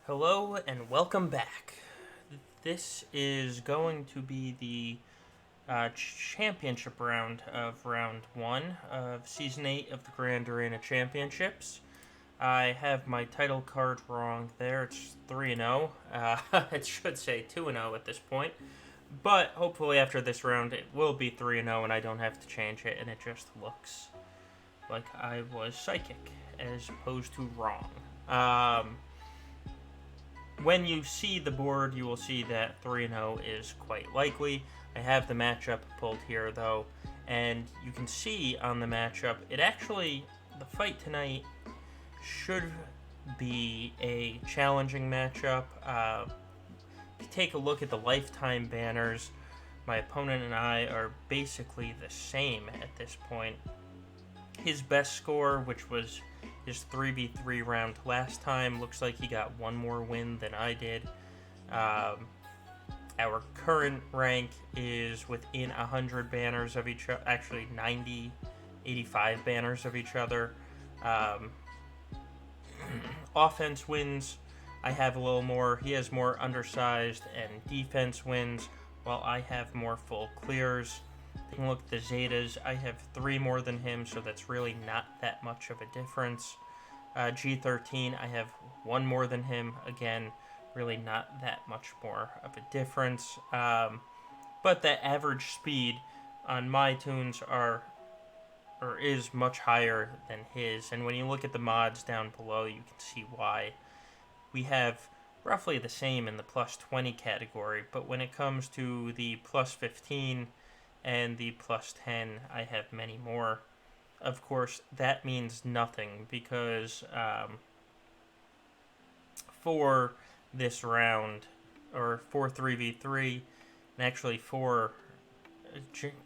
Hello and welcome back. This is going to be the championship round of round 1 of Season 8 of the Grand Arena Championships. I have my title card wrong there. It's 3-0. It should say 2-0 at this point. But hopefully after this round it will be 3-0 and I don't have to change it and it just looks like I was psychic as opposed to wrong. When you see the board, you will see that 3-0 is quite likely. I have the matchup pulled here, though, and you can see on the matchup, the fight tonight should be a challenging matchup. If you take a look at the lifetime banners, my opponent and I are basically the same at this point. His best score, which was his 3v3 round last time, looks like he got one more win than I did. Our current rank is within 100 banners of each other, actually 90, 85 banners of each other. Offense wins, I have a little more. He has more undersized, and defense wins, while I have more full clears. You can look at the Zetas. I have 3 more than him, so that's really not that much of a difference. G13, I have 1 more than him. Again, really not that much more of a difference. But the average speed on my tunes is much higher than his. And when you look at the mods down below, you can see why. We have roughly the same in the plus 20 category, but when it comes to the plus 15 and the plus 10, I have many more. Of course, that means nothing because for this round, or for 3v3, and actually for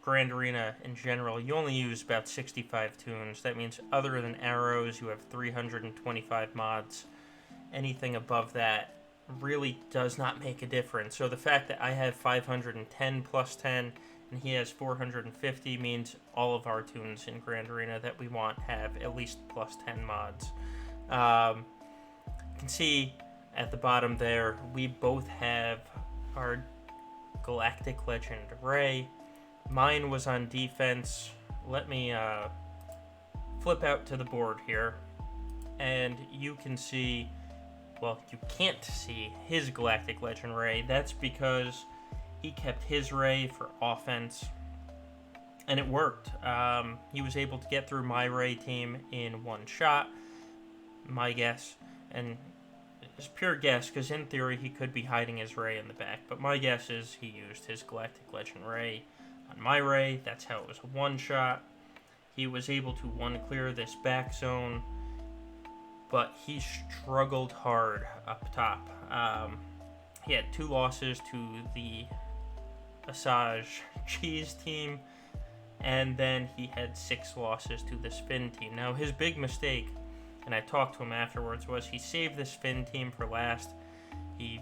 Grand Arena in general, you only use about 65 tunes. That means other than arrows, you have 325 mods. Anything above that really does not make a difference. So the fact that I have 510 plus 10 and he has 450 means all of our tunes in Grand Arena that we want have at least plus 10 mods. You can see at the bottom there, we both have our Galactic Legend Ray. Mine was on defense. Let me flip out to the board here, and you can see, well, you can't see his Galactic Legend Ray. That's because he kept his Ray for offense, and it worked. He was able to get through my Ray team in one shot, my guess, and it's pure guess, because in theory he could be hiding his Ray in the back, but my guess is he used his Galactic Legend Ray on my Ray. That's how it was a one shot. He was able to one clear this back zone, but he struggled hard up top. He had 2 losses to the Asajj Cheese team, and then he had 6 losses to the Spin team. Now, his big mistake, and I talked to him afterwards, was he saved the Spin team for last. He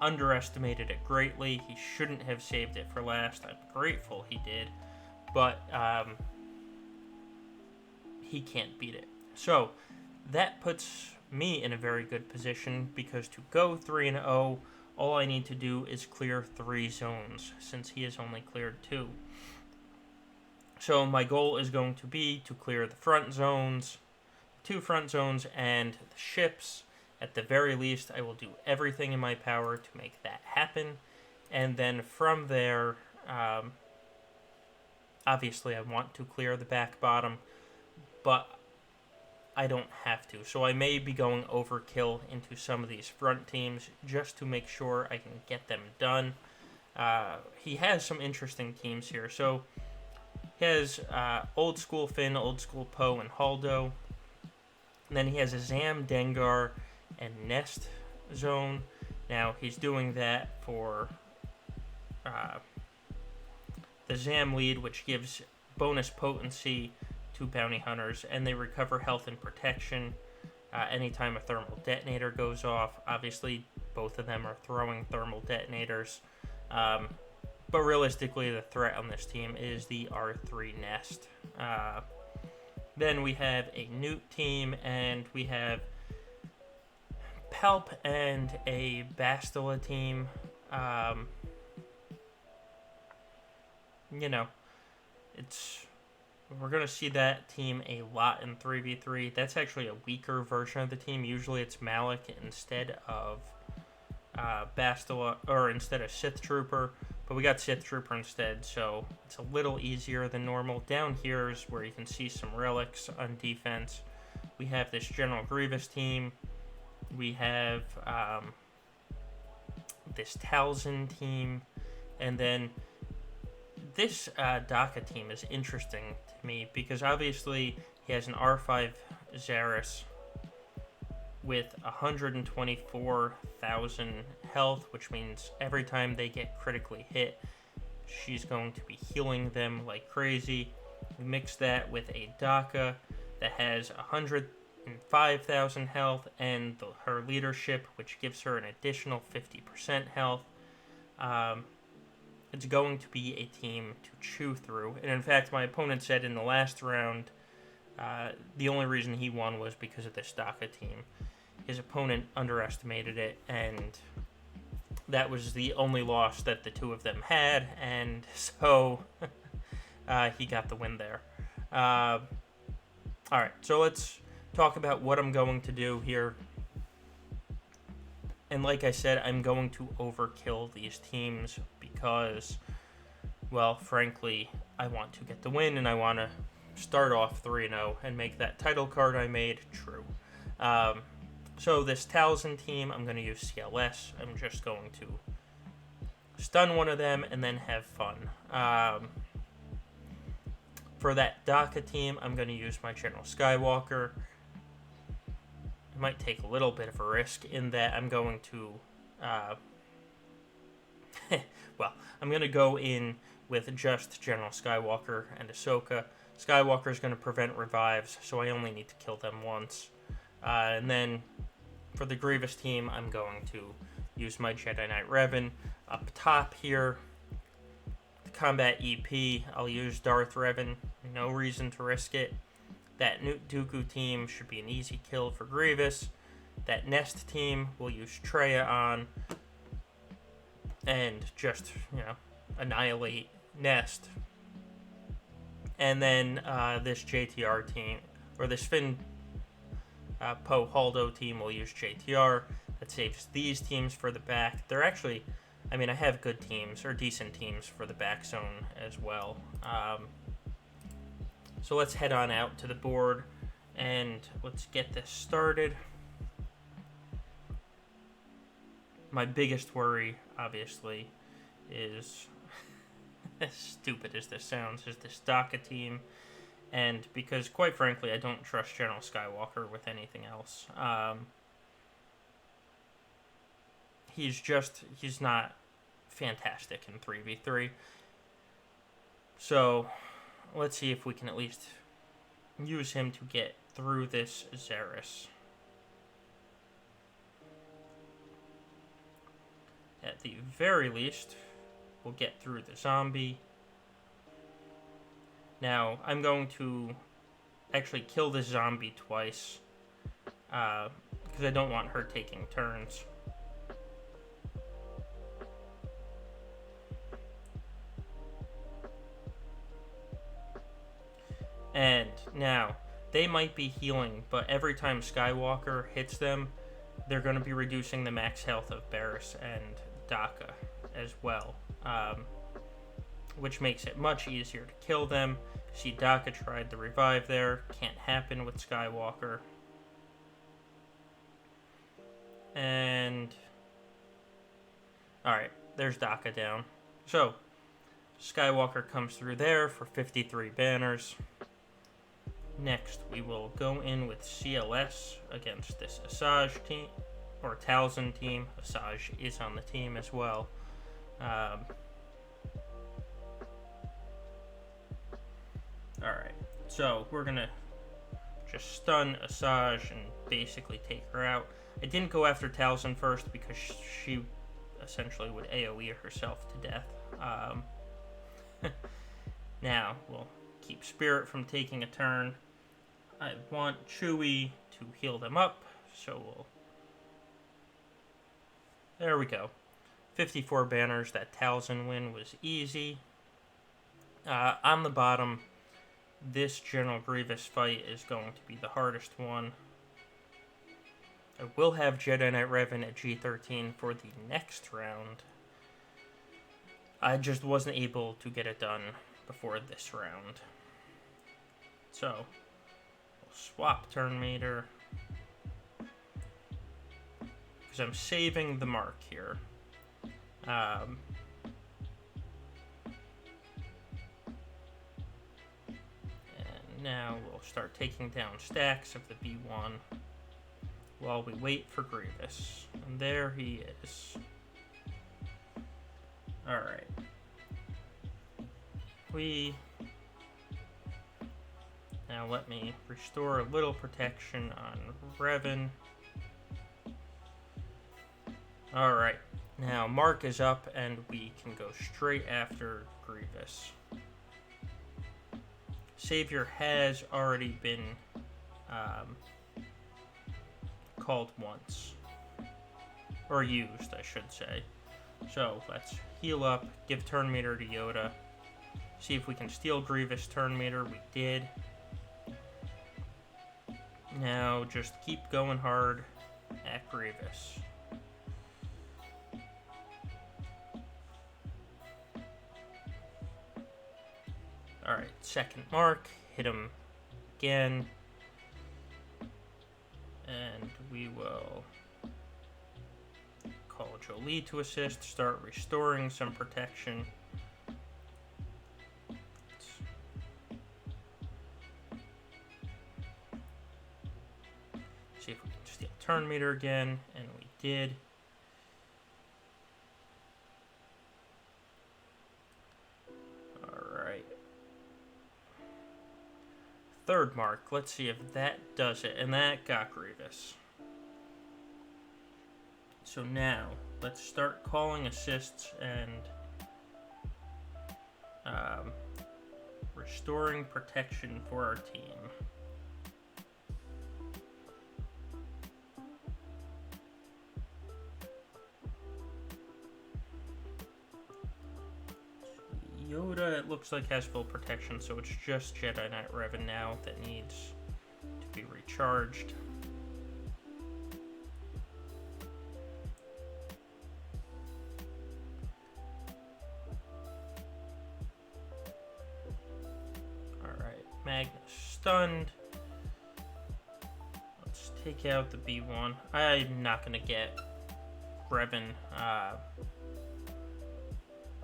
underestimated it greatly. He shouldn't have saved it for last. I'm grateful he did, but he can't beat it. So that puts me in a very good position, because to go 3-0, all I need to do is clear 3 zones, since he has only cleared 2. So my goal is going to be to clear the front zones, 2 front zones, and the ships. At the very least, I will do everything in my power to make that happen. And then from there, obviously I want to clear the back bottom, but I don't have to. So I may be going overkill into some of these front teams just to make sure I can get them done. He has some interesting teams here. So he has Old School Finn, Old School Poe, and Holdo. And then he has a Zam, Dengar, and Nest zone. Now he's doing that for the Zam lead, which gives bonus potency to bounty hunters, and they recover health and protection anytime a thermal detonator goes off. Obviously, both of them are throwing thermal detonators, but realistically, the threat on this team is the R3 Nest. Then we have a Nute team, and we have help and a Bastila team. You know, we're going to see that team a lot in 3v3. That's actually a weaker version of the team. Usually it's Malak instead of Bastila, or instead of Sith Trooper, but we got Sith Trooper instead, so it's a little easier than normal. Down here is where you can see some relics on defense. We have this General Grievous team. We have this Talzin team, and then this Daka team is interesting to me because obviously he has an R5 Zaris with 124,000 health, which means every time they get critically hit, she's going to be healing them like crazy. We mix that with a Daka that has 105,000 health and her leadership, which gives her an additional 50% health. It's going to be a team to chew through. And in fact, my opponent said in the last round, the only reason he won was because of this Daka team. His opponent underestimated it, and that was the only loss that the two of them had, and so he got the win there. Alright, so let's talk about what I'm going to do here. And like I said, I'm going to overkill these teams because, well, frankly, I want to get the win, and I want to start off 3-0 and make that title card I made true. So this Talzin team, I'm going to use CLS. I'm just going to stun one of them and then have fun. For that Daka team, I'm going to use my General Skywalker. I might take a little bit of a risk in that I'm going to... well, I'm going to go in with just General Skywalker and Ahsoka. Skywalker is going to prevent revives, so I only need to kill them once. And then for the Grievous team, I'm going to use my Jedi Knight Revan. Up top here, the Combat EP, I'll use Darth Revan. No reason to risk it. That Nute Dooku team should be an easy kill for Grievous. That Nest team we'll use Traya on. And just, annihilate Nest. And then this JTR team, or this Finn Poe Holdo team will use JTR. That saves these teams for the back. They're actually, I have good teams, or decent teams for the back zone as well. So let's head on out to the board, and let's get this started. My biggest worry, obviously, is, as stupid as this sounds, is this Daka team. And because, quite frankly, I don't trust General Skywalker with anything else. He's not fantastic in 3v3. So, let's see if we can at least use him to get through this Zaris. At the very least, we'll get through the zombie. Now, I'm going to actually kill this zombie twice, because I don't want her taking turns. And now, they might be healing, but every time Skywalker hits them, they're going to be reducing the max health of Barriss and Daka as well. Which makes it much easier to kill them. See, Daka tried the revive there. Can't happen with Skywalker. And... alright, there's Daka down. So, Skywalker comes through there for 53 banners. Next, we will go in with CLS against this Asajj team, or Talzin team. Asajj is on the team as well. Alright, so we're gonna just stun Asajj and basically take her out. I didn't go after Talzin first because she essentially would AoE herself to death. Now, we'll keep Spirit from taking a turn. I want Chewie to heal them up, so we'll There we go. 54 banners. That Talzin win was easy. On the bottom, this General Grievous fight is going to be the hardest one. I will have Jedi Knight Revan at G13 for the next round. I just wasn't able to get it done before this round. So, we'll swap turn meter. Because I'm saving the mark here. And now we'll start taking down stacks of the B1 while we wait for Grievous. And there he is. Alright. Now let me restore a little protection on Revan. Alright. Now Mark is up and we can go straight after Grievous. Savior has already been called once. Or used, I should say. So, let's heal up, give turn meter to Yoda. See if we can steal Grievous turn meter. We did. Now, just keep going hard at Grievous. Alright, second mark. Hit him again. And we will call Jolee to assist, start restoring some protection. See if we can steal turn meter again, and we did. Alright. Third mark, let's see if that does it, and that got Grievous. So now, let's start calling assists and restoring protection for our team. Yoda, it looks like, has full protection, so it's just Jedi Knight Revan now that needs to be recharged. Magnus stunned. Let's take out the B1. I'm not going to get Revan.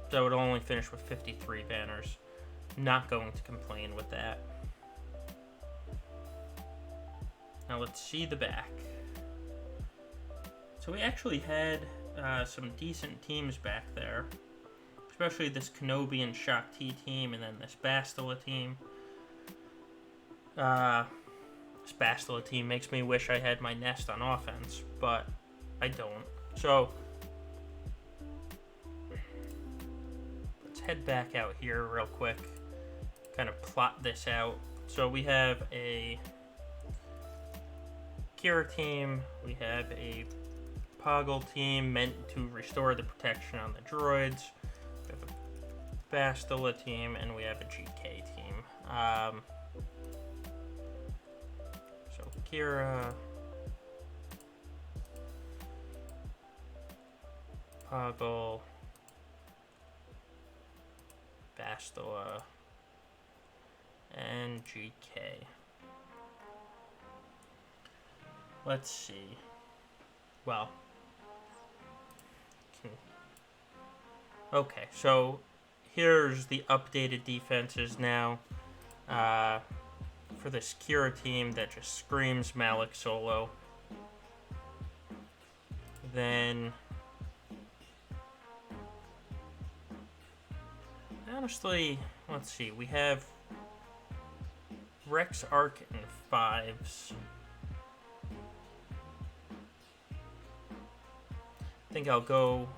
So it'll only finish with 53 banners. Not going to complain with that. Now let's see the back. So we actually had some decent teams back there. Especially this Kenobi and Shaak T team, and then this Bastila team. This Bastila team makes me wish I had my nest on offense, but I don't. So, let's head back out here real quick, kind of plot this out. So we have a Qi'ra team, we have a Poggle team meant to restore the protection on the droids, we have a Bastila team, and we have a GK team. Qi'ra, Poggle, Bastila, and GK. Let's see. Well, okay, so here's the updated defenses now. For this Qi'ra team that just screams Malak solo. Then, honestly, let's see, we have Rex Arc and 5s. I think I'll go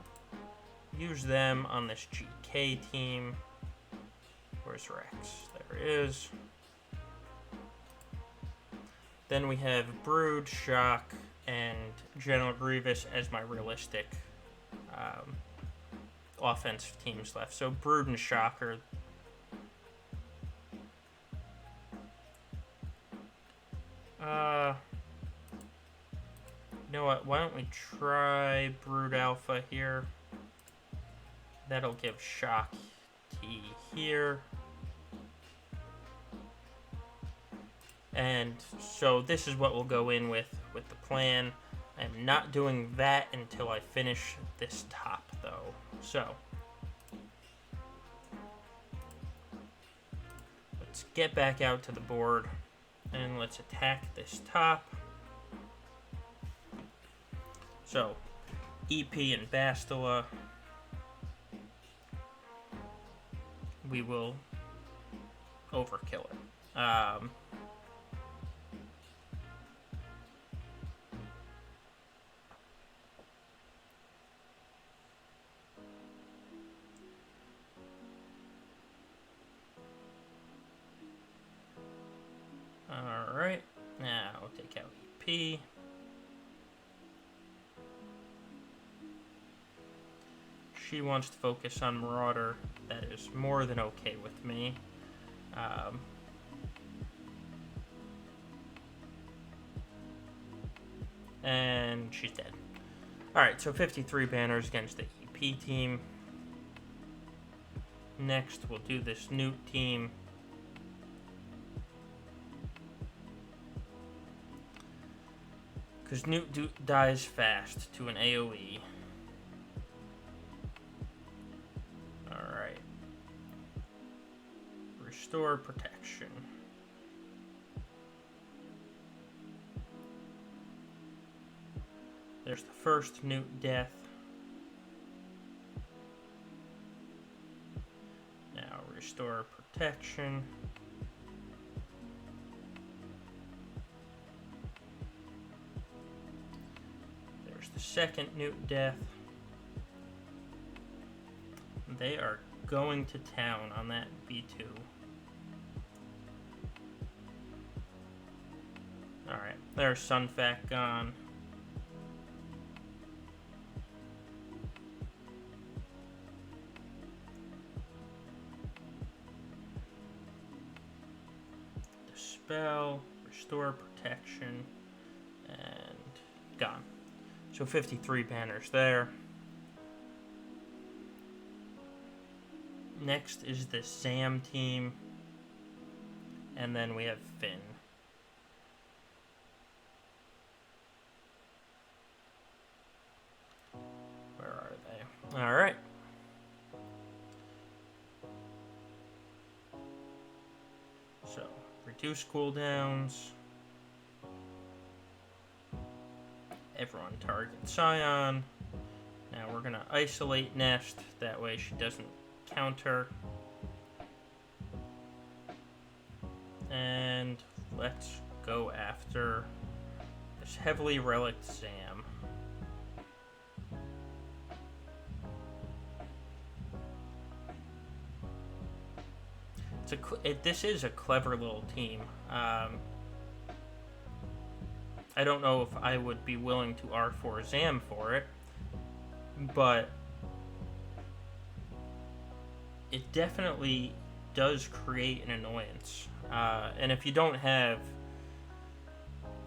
use them on this GK team. Where's Rex? There it is. Then we have Brood, Shaak, and General Grievous as my realistic offensive teams left. So Brood and Shaak are... you know what? Why don't we try Brood Alpha here? That'll give Shaak T here. And so this is what we'll go in with the plan. I'm not doing that until I finish this top, though. So let's get back out to the board and let's attack this top. So EP and Bastila, we will overkill it. Alright, now we'll take out EP. She wants to focus on Marauder. That is more than okay with me. And she's dead. Alright, so 53 banners against the EP team. Next, we'll do this Nute team. Because Nute dies fast to an AoE. Alright. Restore protection. There's the first Nute death. Now restore protection. There's the second Nute death. They are going to town on that B2. Alright, there's Sunfac gone. Dispel, restore protection, and gone. So 53 banners there. Next is the Zam team. And then we have Finn. Where are they? Alright. So, reduce cooldowns. Everyone target Sion. Now we're going to isolate Nest. That way she doesn't counter. And let's go after this heavily relicked Zam. This is a clever little team. I don't know if I would be willing to R4 Zam for it, but it definitely does create an annoyance. And if you don't have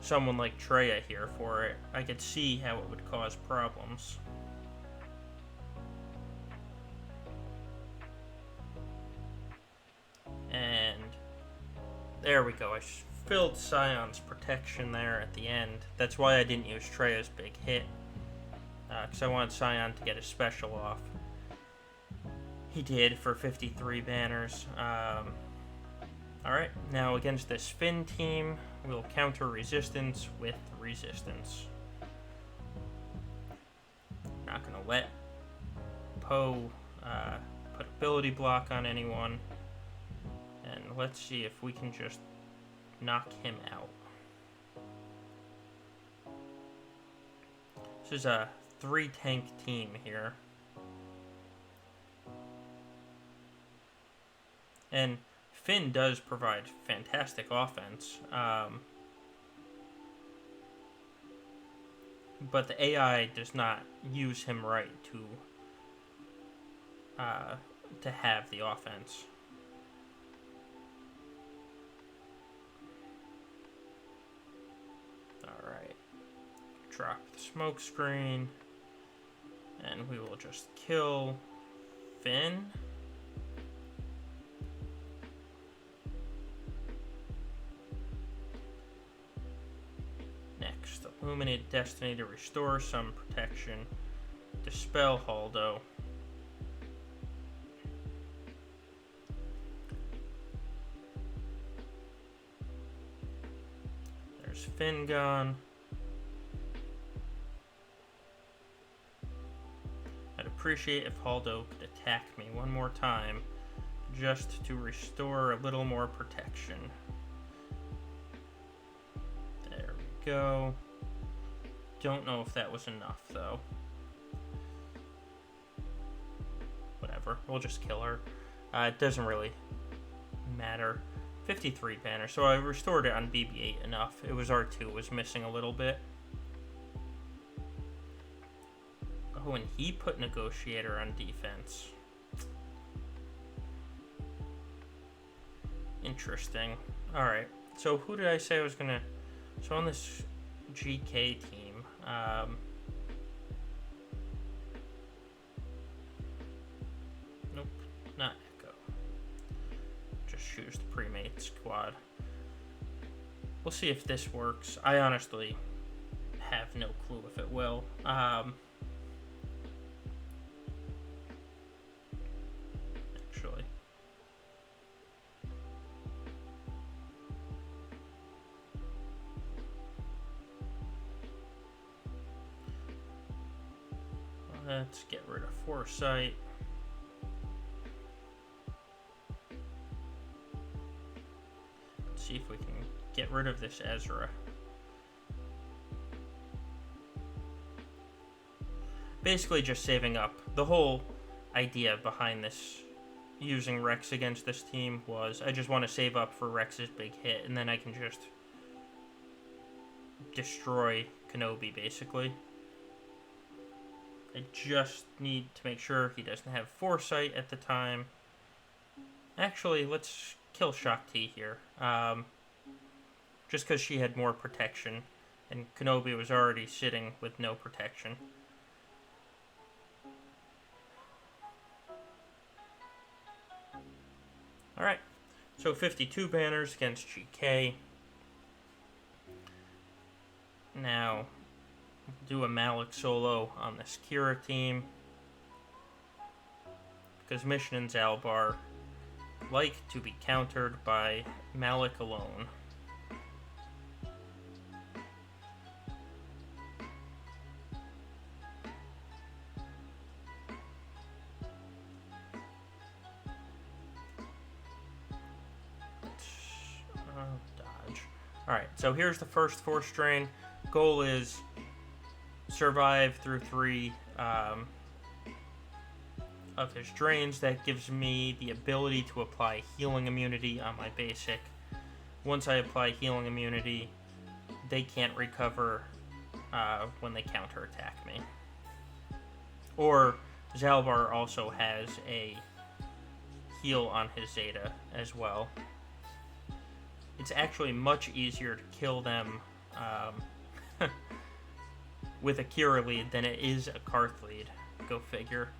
someone like Traya here for it, I could see how it would cause problems. And there we go. I filled Sion's protection there at the end. That's why I didn't use Traya's big hit. Because I wanted Sion to get his special off. He did for 53 banners. Alright, now against this Finn team, we'll counter resistance with resistance. Not going to let Poe put ability block on anyone. And let's see if we can just knock him out. This is a 3-tank team here. And Finn does provide fantastic offense. but the AI does not use him right to have the offense. Alright. Drop the smoke screen. And we will just kill Finn. Next, illuminate Destiny to restore some protection. Dispel Holdo. There's Finn gone. I'd appreciate if Holdo could attack me one more time, just to restore a little more protection. There we go. Don't know if that was enough, though. Whatever, we'll just kill her. It doesn't really matter. 53 banner, so I restored it on BB-8 enough. It was R2 was missing a little bit. Oh, and he put Negotiator on defense. Interesting. Alright, so who did I say I was gonna... So on this GK team, nope, not Echo. Just choose the pre-made squad. We'll see if this works. I honestly have no clue if it will. Let's get rid of Foresight. Let's see if we can get rid of this Ezra. Basically just saving up. The whole idea behind this, using Rex against this team, was I just want to save up for Rex's big hit, and then I can just destroy Kenobi, basically. I just need to make sure he doesn't have Foresight at the time. Actually, let's kill Shaak here. Just because she had more protection, and Kenobi was already sitting with no protection. Alright, so 52 banners against GK. Now, do a Malak solo on this Qi'ra team, because Mission and Zaalbar like to be countered by Malak alone. Dodge. Alright, so here's the first Force Drain. Goal is survive through 3 of his drains. That gives me the ability to apply healing immunity on my basic. Once I apply healing immunity, they can't recover when they counterattack me. Or Zaalbar also has a heal on his Zeta as well. It's actually much easier to kill them with a Qi'ra lead than it is a Karth lead. Go figure.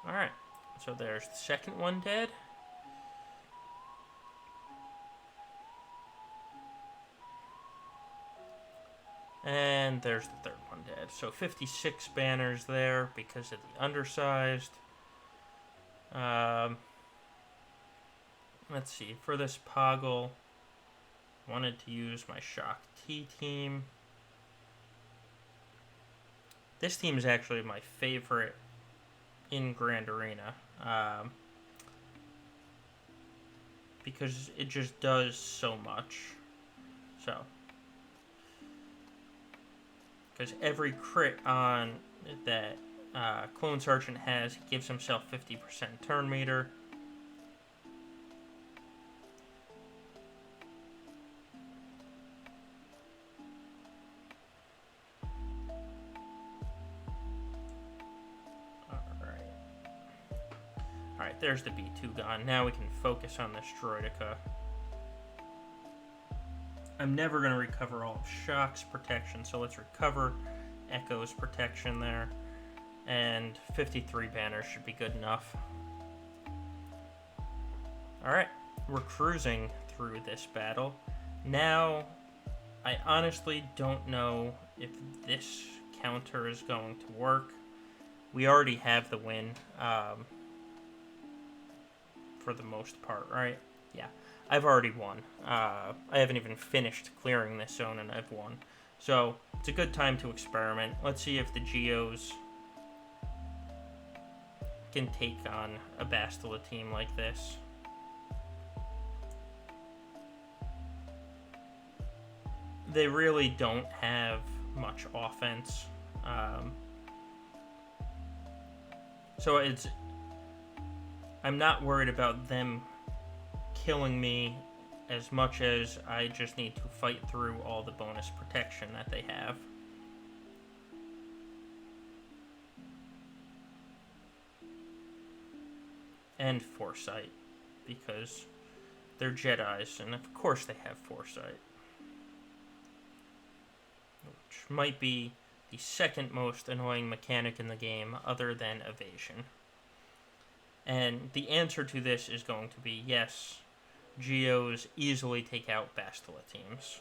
Alright, so there's the second one dead. And there's the third one dead. So 56 banners there because of the undersized. Let's see, for this Poggle, wanted to use my Shaak team. This team is actually my favorite in Grand Arena, because it just does so much. So, because every crit on that Clone Sergeant has, he gives himself 50% turn meter. there's the B2 gone. Now we can focus on this Droideka. I'm never going to recover all of Shaak's protection, so let's recover Echo's protection there. And 53 banners should be good enough. Alright, we're cruising through this battle. Now, I honestly don't know if this counter is going to work. We already have the win, for the most part, right? Yeah, I've already won. I haven't even finished clearing this zone and I've won. So, it's a good time to experiment. Let's see if the Geos can take on a Bastila team like this. They really don't have much offense. So I'm not worried about them killing me as much as I just need to fight through all the bonus protection that they have. And foresight, because they're Jedis, and of course they have foresight. Which might be the second most annoying mechanic in the game, other than evasion. And the answer to this is going to be yes, Geos easily take out Bastila teams.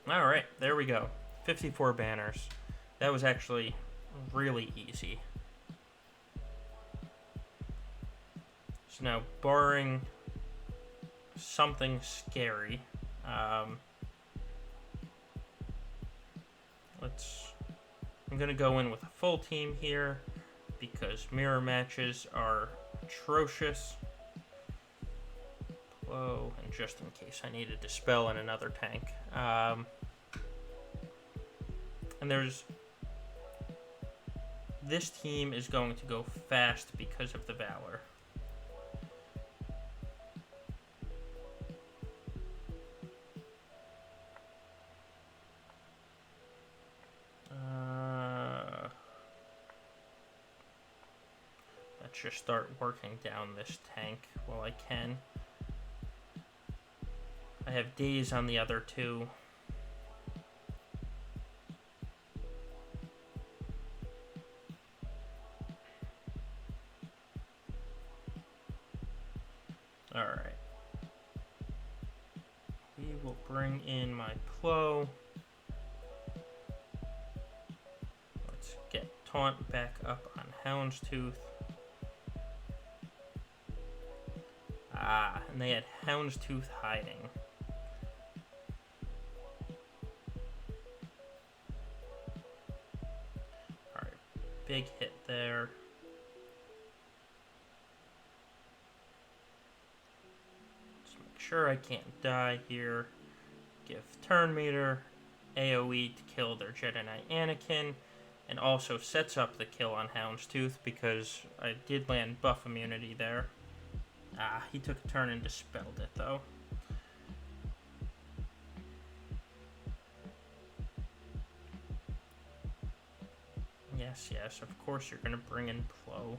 Alright, there we go. 54 banners. That was actually really easy. So now, barring something scary, I'm going to go in with a full team here because mirror matches are atrocious. Whoa, and just in case I need a dispel in another tank. And this team is going to go fast because of the Valor. Let's just start working down this tank while I can. I have days on the other two. Alright. We will bring in my Plo. Let's get Taunt back up on Houndstooth. Ah, and they had Houndstooth hiding. Alright, big hit there. Sure, I can't die here. Give turn meter, AoE to kill their Jedi Knight Anakin, and also sets up the kill on Houndstooth because I did land buff immunity there. Ah, he took a turn and dispelled it though. Yes, of course you're gonna bring in Plo.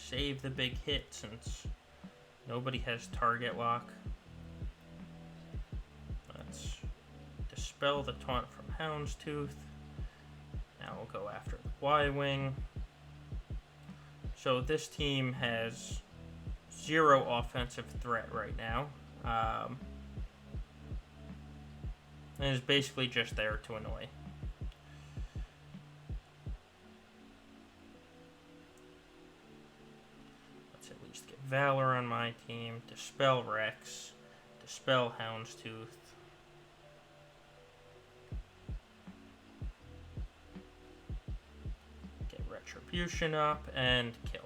Save the big hit since nobody has target lock. Let's dispel the taunt from Houndstooth. Now we'll go after the Y-Wing. So this team has 0 offensive threat right now. And is basically just there to annoy. Valor on my team, dispel Rex, dispel Houndstooth. Get Retribution up and kill.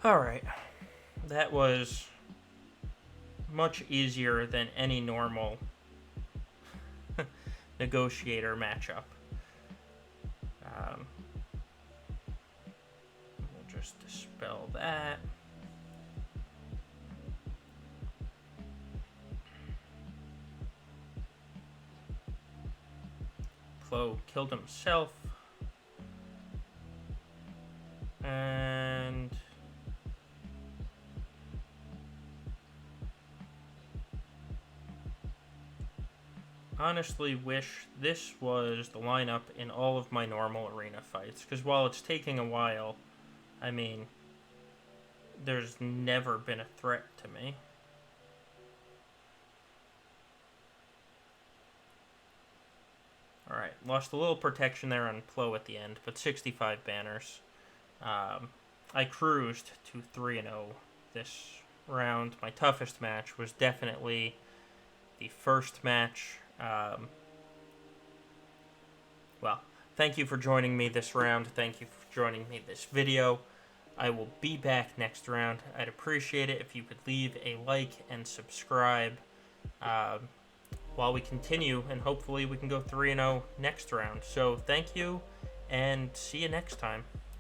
Alright, that was much easier than any normal negotiator matchup. We'll just dispel that. Plo killed himself. And honestly wish this was the lineup in all of my normal arena fights, because while it's taking a while, I mean, there's never been a threat to me. Alright, lost a little protection there on Plo at the end, but 65 banners. I cruised to 3-0 this round. My toughest match was definitely the first match. Well, thank you for joining me this round. Thank you for joining me this video. I will be back next round. I'd appreciate it if you could leave a like and subscribe while we continue, and hopefully we can go 3-0 next round. So thank you, and see you next time.